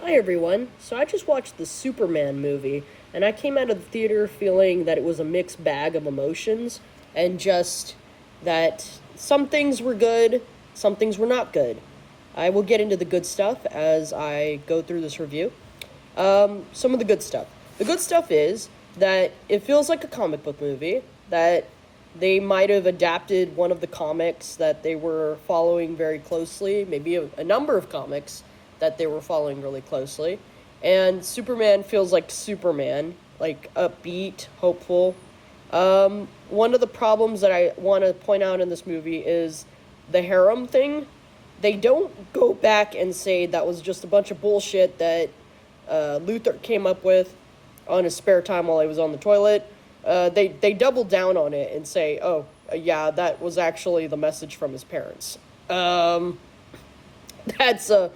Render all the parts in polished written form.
Hi everyone. So I just watched the Superman movie, and I came out of the theater feeling that it was a mixed bag of emotions, and just that some things were good, some things were not good. I will get into the good stuff as I go through this review. Some of the good stuff. The good stuff is that it feels like a comic book movie, that they might have adapted one of the comics that they were following very closely, maybe a number of comics that they were following really closely. And Superman feels like Superman, like upbeat, hopeful. One of the problems that I want to point out in this movie is the harem thing. They don't go back and say that was just a bunch of bullshit that Luthor came up with on his spare time while he was on the toilet. They double down on it and say, "Oh, yeah, that was actually the message from his parents." That's a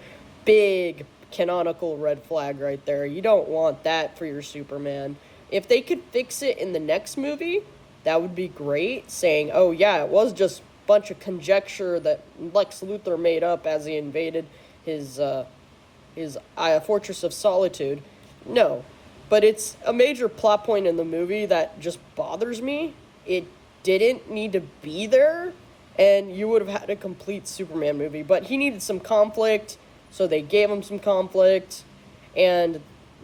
big canonical red flag right there. You don't want that for your Superman. If they could fix it in the next movie, that would be great. Saying, "Oh yeah, it was just a bunch of conjecture that Lex Luthor made up as he invaded his Fortress of Solitude." No, but it's a major plot point in the movie that just bothers me. It didn't need to be there, and you would have had a complete Superman movie. But he needed some conflict, so they gave him some conflict. And,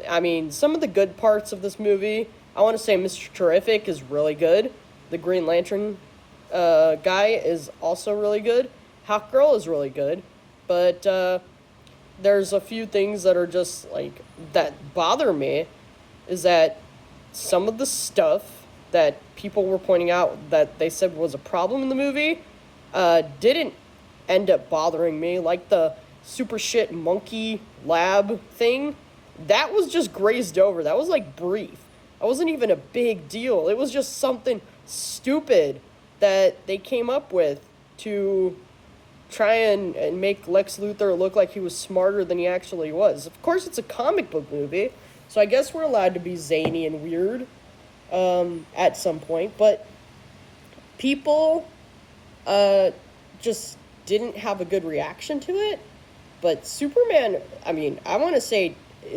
I mean, some of the good parts of this movie, I want to say Mr. Terrific is really good. The Green Lantern guy is also really good. Hawkgirl is really good. But there's a few things that are just, like, that bother me, is that some of the stuff that people were pointing out that they said was a problem in the movie didn't end up bothering me, like the super shit monkey lab thing. That was just grazed over. That was like brief. That wasn't even a big deal. It was just something stupid that they came up with to try and make Lex Luthor look like he was smarter than he actually was. Of course, it's a comic book movie, so I guess we're allowed to be zany and weird at some point, but people just didn't have a good reaction to it. But Superman, I mean, I want to say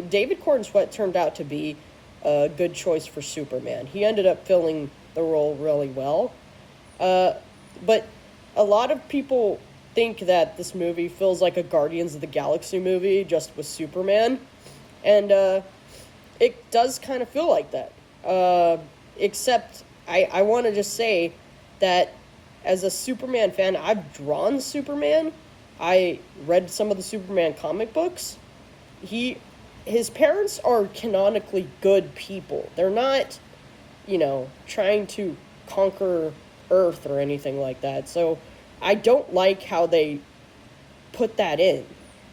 David Corn Sweat turned out to be a good choice for Superman. He ended up filling the role really well. But a lot of people think that this movie feels like a Guardians of the Galaxy movie just with Superman. And it does kind of feel like that. Except I want to just say that as a Superman fan, I've drawn Superman. I read some of the Superman comic books. His parents are canonically good people. They're not, trying to conquer Earth or anything like that. So I don't like how they put that in.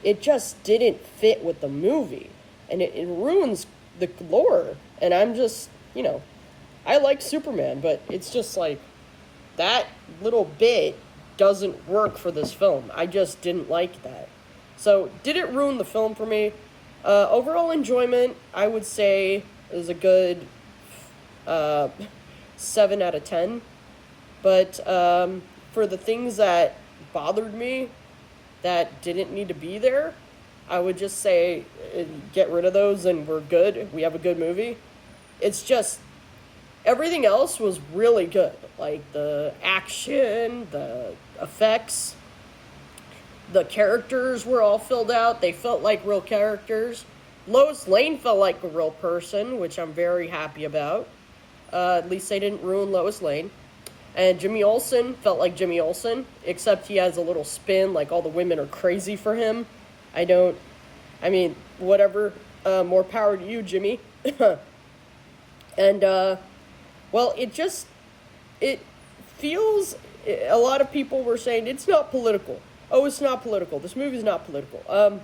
It just didn't fit with the movie. And it ruins the lore. And I'm just, I like Superman, but it's just like that little bit doesn't work for this film. I just didn't like that. So, did it ruin the film for me? Overall enjoyment, I would say, is a good 7 out of 10. But for the things that bothered me that didn't need to be there, I would just say get rid of those and we're good. We have a good movie. It's just everything else was really good. Like the action, the effects, the characters were all filled out. They felt like real characters. Lois Lane felt like a real person, which I'm very happy about. At least they didn't ruin Lois Lane. And Jimmy Olsen felt like Jimmy Olsen, except he has a little spin, like all the women are crazy for him. Whatever. More power to you, Jimmy. And, well, it feels, a lot of people were saying, it's not political. Oh, it's not political. This movie's not political.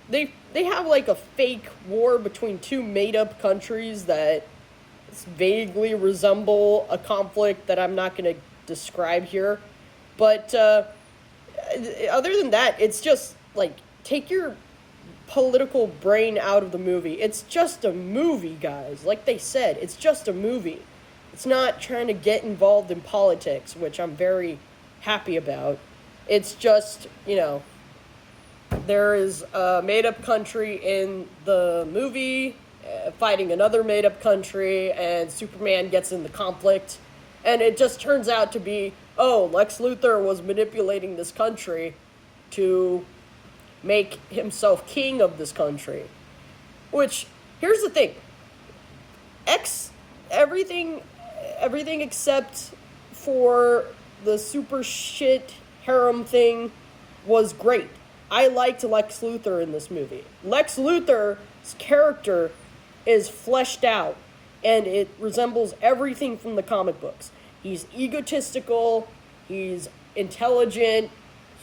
They have, like, a fake war between two made-up countries that vaguely resemble a conflict that I'm not going to describe here. But, other than that, it's just, like, take your political brain out of the movie. It's just a movie, guys. Like they said, it's just a movie. It's not trying to get involved in politics, which I'm very happy about. It's just, there is a made-up country in the movie fighting another made-up country, and Superman gets in the conflict, and it just turns out to be, oh, Lex Luthor was manipulating this country to make himself king of this country. Which, here's the thing, X everything except for the super shit harem thing was great. I liked Lex Luthor in this movie. Lex Luthor's character is fleshed out, and it resembles everything from the comic books. He's egotistical, he's intelligent,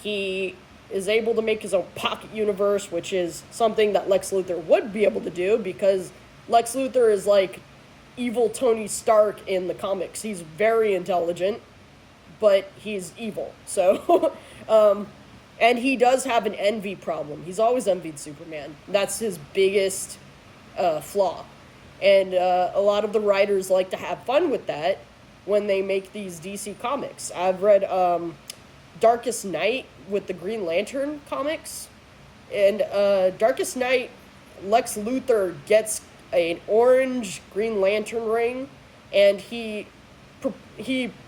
he is able to make his own pocket universe, which is something that Lex Luthor would be able to do, because Lex Luthor is like evil Tony Stark in the comics. He's very intelligent, but he's evil. So, and he does have an envy problem. He's always envied Superman. That's his biggest flaw. And a lot of the writers like to have fun with that when they make these DC comics. I've read Darkest Night with the Green Lantern comics. And Darkest Night, Lex Luthor gets an orange Green Lantern ring, and he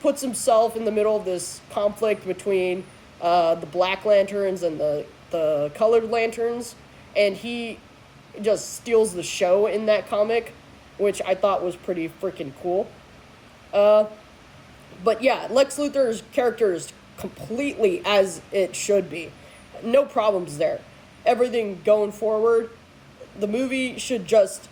puts himself in the middle of this conflict between the Black Lanterns and the Colored Lanterns, and he just steals the show in that comic, which I thought was pretty freaking cool. But yeah, Lex Luthor's character is completely as it should be. No problems there. Everything going forward. The movie should just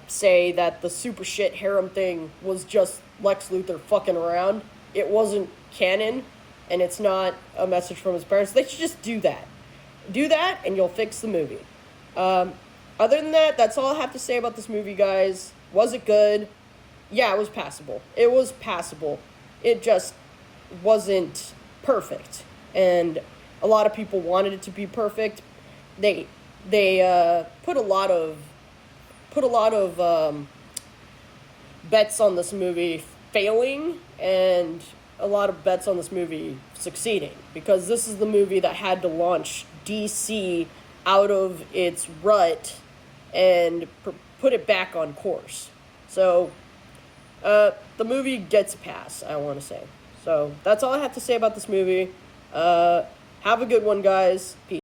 say that the super shit harem thing was just Lex Luthor fucking around. It wasn't canon, and it's not a message from his parents. They should just do that. Do that, and you'll fix the movie. Other than that, that's all I have to say about this movie, guys. Was it good? Yeah, it was passable. It was passable. It just wasn't perfect. And a lot of people wanted it to be perfect. They put a lot of bets on this movie failing, and a lot of bets on this movie succeeding, because this is the movie that had to launch DC out of its rut and put it back on course. So the movie gets a pass, I want to say. So that's all I have to say about this movie. Have a good one, guys. Peace.